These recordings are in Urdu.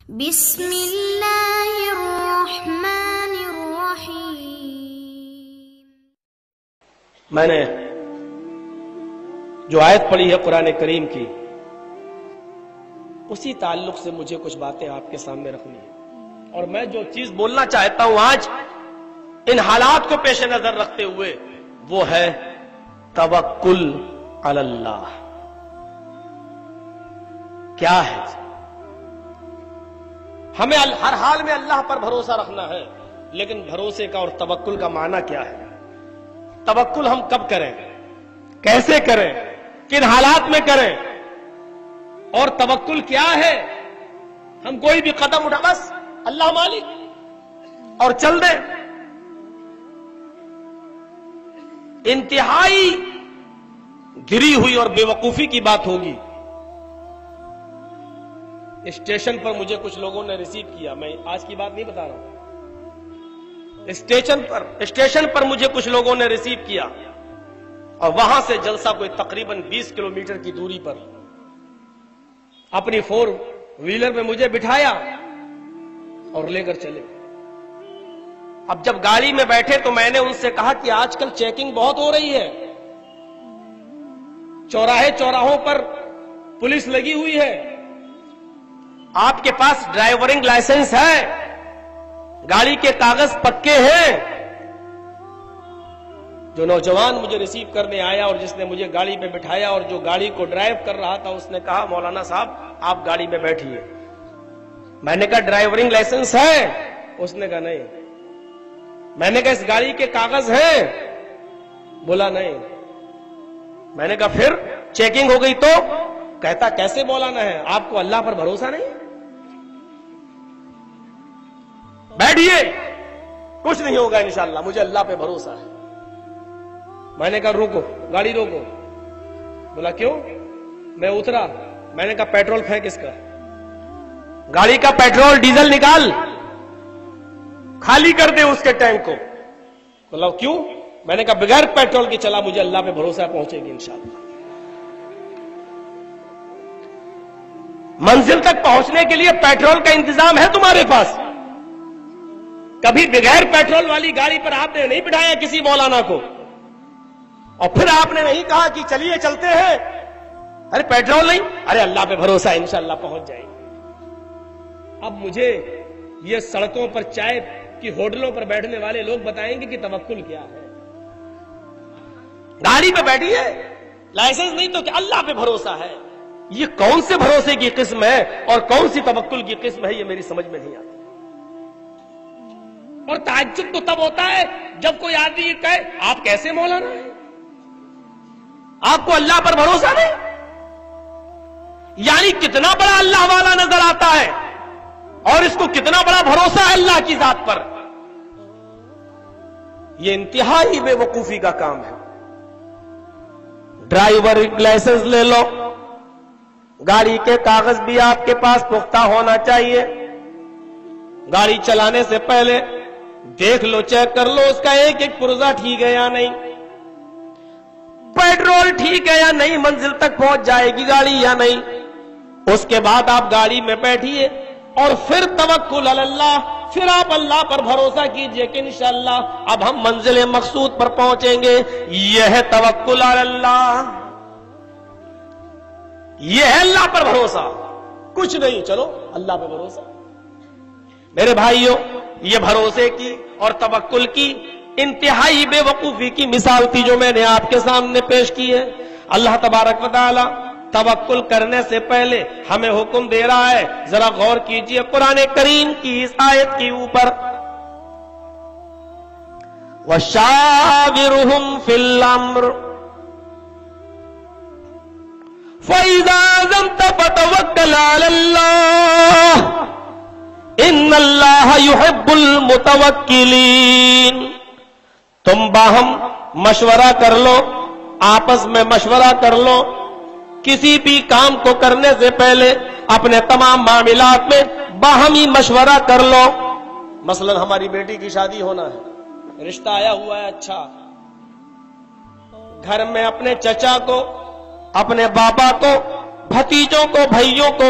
بسم اللہ الرحمن الرحیم۔ میں نے جو آیت پڑھی ہے قرآن کریم کی، اسی تعلق سے مجھے کچھ باتیں آپ کے سامنے رکھنی ہے، اور میں جو چیز بولنا چاہتا ہوں آج ان حالات کو پیش نظر رکھتے ہوئے، وہ ہے توکل علی اللہ۔ کیا ہے؟ ہمیں ہر حال میں اللہ پر بھروسہ رکھنا ہے، لیکن بھروسے کا اور توکل کا معنی کیا ہے؟ توکل ہم کب کریں، کیسے کریں، کن حالات میں کریں، اور توکل کیا ہے؟ ہم کوئی بھی قدم اٹھا بس اللہ مالک اور چل دیں، انتہائی گری ہوئی اور بے وقوفی کی بات ہوگی۔ اسٹیشن پر مجھے کچھ لوگوں نے ریسیو کیا، میں آج کی بات نہیں بتا رہا ہوں، اسٹیشن پر مجھے کچھ لوگوں نے ریسیو کیا، اور وہاں سے جلسہ کوئی تقریباً 20 کلومیٹر کی دوری پر اپنی 4 ویلر میں مجھے بٹھایا اور لے کر چلے۔ اب جب گاڑی میں بیٹھے تو میں نے ان سے کہا کہ آج کل چیکنگ بہت ہو رہی ہے، چوراہوں پر پولیس لگی ہوئی ہے، آپ کے پاس ڈرائیورنگ لائسنس ہے، گاڑی کے کاغذ پکے ہیں۔ جو نوجوان مجھے ریسیو کرنے آیا اور جس نے مجھے گاڑی پہ بٹھایا اور جو گاڑی کو ڈرائیو کر رہا تھا، اس نے کہا مولانا صاحب آپ گاڑی میں بیٹھیے۔ میں نے کہا ڈرائیورنگ لائسنس ہے؟ اس نے کہا نہیں۔ میں نے کہا اس گاڑی کے کاغذ ہیں؟ بولا نہیں۔ میں نے کہا پھر چیکنگ ہو گئی تو؟ کہتا کیسے مولانا ہے، آپ کو اللہ پر بھروسہ نہیں؟ بیٹھیے، کچھ نہیں ہوگا انشاءاللہ، مجھے اللہ پہ بھروسہ ہے۔ میں نے کہا روکو، گاڑی روکو۔ بولا کیوں؟ میں اترا، میں نے کہا پیٹرول پھینک اس کا، گاڑی کا پیٹرول ڈیزل نکال، خالی کر دے اس کے ٹینک کو۔ بولا کیوں؟ میں نے کہا بغیر پیٹرول کی چلا، مجھے اللہ پہ بھروسہ پہنچے گی انشاءاللہ۔ منزل تک پہنچنے کے لیے پیٹرول کا انتظام ہے تمہارے پاس؟ کبھی بغیر پیٹرول والی گاڑی پر آپ نے نہیں بٹھایا کسی مولانا کو، اور پھر آپ نے نہیں کہا کہ چلیے چلتے ہیں، ارے پیٹرول نہیں، ارے اللہ پہ بھروسہ ہے انشاءاللہ پہنچ جائیں گے۔ اب مجھے یہ سڑکوں پر چائے کی ہوٹلوں پر بیٹھنے والے لوگ بتائیں گے کہ توکل کیا ہے۔ گاڑی پہ بیٹھی ہے، لائسنس نہیں تو کہ اللہ پہ بھروسہ ہے۔ یہ کون سے بھروسے کی قسم ہے اور کون سی توکل کی قسم ہے، یہ میری سمجھ میں نہیں آتی۔ اور تعجب تو تب ہوتا ہے جب کوئی آدمی یہ کہے آپ کیسے مولانا ہیں، آپ کو اللہ پر بھروسہ نہیں؟ یعنی کتنا بڑا اللہ والا نظر آتا ہے، اور اس کو کتنا بڑا بھروسہ ہے اللہ کی ذات پر۔ یہ انتہائی بے وقوفی کا کام ہے۔ ڈرائیور لائسنس لے لو، گاڑی کے کاغذ بھی آپ کے پاس پختہ ہونا چاہیے، گاڑی چلانے سے پہلے دیکھ لو، چیک کر لو اس کا ایک ایک پرزہ ٹھیک ہے یا نہیں، پیٹرول ٹھیک ہے یا نہیں، منزل تک پہنچ جائے گی گاڑی یا نہیں۔ اس کے بعد آپ گاڑی میں بیٹھیے اور پھر توکل علی اللہ، پھر آپ اللہ پر بھروسہ کیجئے کہ انشاءاللہ اب ہم منزل مقصود پر پہنچیں گے۔ یہ ہے توکل علی اللہ، یہ ہے اللہ پر بھروسہ، کچھ نہیں، چلو اللہ پر بھروسہ۔ میرے بھائیوں، یہ بھروسے کی اور توکل کی انتہائی بے وقوفی کی مثال تھی جو میں نے آپ کے سامنے پیش کی ہے۔ اللہ تبارک و تعالی توکل کرنے سے پہلے ہمیں حکم دے رہا ہے، ذرا غور کیجئے قرآن کریم کی اس آیت کے اوپر، وَشَاوِرْهُمْ فِي الْأَمْرِ فَإِذَا عَزَمْتَ فَتَوَكَّلْ عَلَى اللَّهِ إِنَّ اللَّهَ يُحِبُّ الْمُتَوَكِّلِينَ۔ تم باہم مشورہ کر لو، آپس میں مشورہ کر لو، کسی بھی کام کو کرنے سے پہلے اپنے تمام معاملات میں باہمی مشورہ کر لو۔ مثلا ہماری بیٹی کی شادی ہونا ہے، رشتہ آیا ہوا ہے، اچھا، گھر میں اپنے چچا کو، اپنے بابا کو، بھتیجوں کو، بھائیوں کو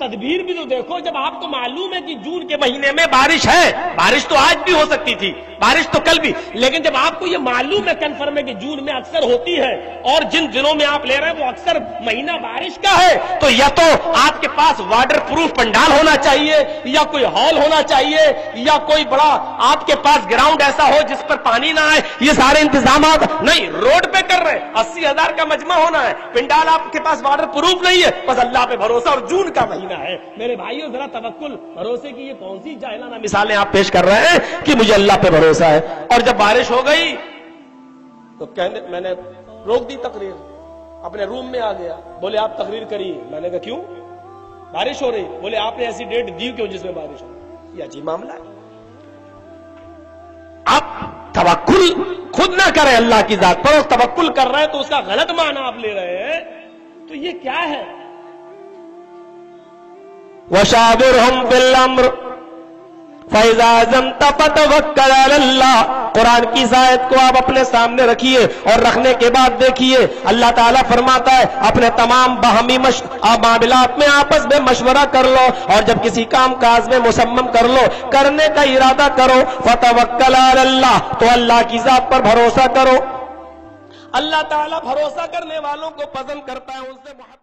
تدبیر بھی تو دیکھو. جب آپ کو معلوم ہے کہ جون کے مہینے میں بارش ہے, بارش تو آج بھی ہو سکتی تھی, بارش تو کل بھی, لیکن جب آپ کو یہ معلوم ہے کنفرم ہے کہ جون میں اکثر ہوتی ہے اور جن دنوں میں آپ لے رہے ہیں وہ اکثر مہینہ بارش کا ہے, تو یا تو آپ کے پاس واٹر پروف پنڈال ہونا چاہیے, یا کوئی ہال ہونا چاہیے, یا کوئی بڑا آپ کے پاس گراؤنڈ ایسا ہو جس پر پانی نہ آئے. یہ سارے انتظامات نہیں, روڈ پہ کر رہے ہیں, 80,000 کا مجمع ہونا ہے, پنڈال آپ کے پاس واٹر پروف نہیں ہے, بس اللہ پہ بھروسہ, اور جون کا مہینہ ہے. میرے بھائیو ذرا توکل, بھروسے کی یہ کون سی جاہلانہ مثالیں آپ پیش کر رہے ہیں کہ مجھے اللہ پہ بھروسہ ہے. اور جب بارش ہو گئی تو کہنے, میں نے روک دی تقریر, اپنے روم میں آ گیا, بولے آپ تقریر کریے. میں نے کہا کیوں, بارش ہو رہی. بولے آپ نے ایسی ڈیٹ دی کیوں جس میں بارش ہو رہی. یہ عجیب معاملہ ہے. آپ توکل خود نہ کریں اللہ کی ذات پر, توکل کر رہے ہیں تو اس کا غلط معنی آپ لے رہے ہیں, تو یہ کیا ہے؟ وَشَاوِرْهُمْ فِي الْأَمْرِ فَإِذَا عَزَمْتَ فَتَوَكَّلْ عَلَى اللَّهِ. قرآن کی آیت کو آپ اپنے سامنے رکھیے اور رکھنے کے بعد دیکھیے اللہ تعالیٰ فرماتا ہے اپنے تمام باہمی معاملات میں آپس میں مشورہ کر لو, اور جب کسی کام کاج میں مصمم کر لو, کرنے کا ارادہ کرو, فَتَوَكَّلْ عَلَى اللَّهِ, تو اللہ کی ذات پر بھروسہ کرو. اللہ تعالیٰ بھروسہ کرنے والوں کو پسند کرتا ہے, ان سے محبت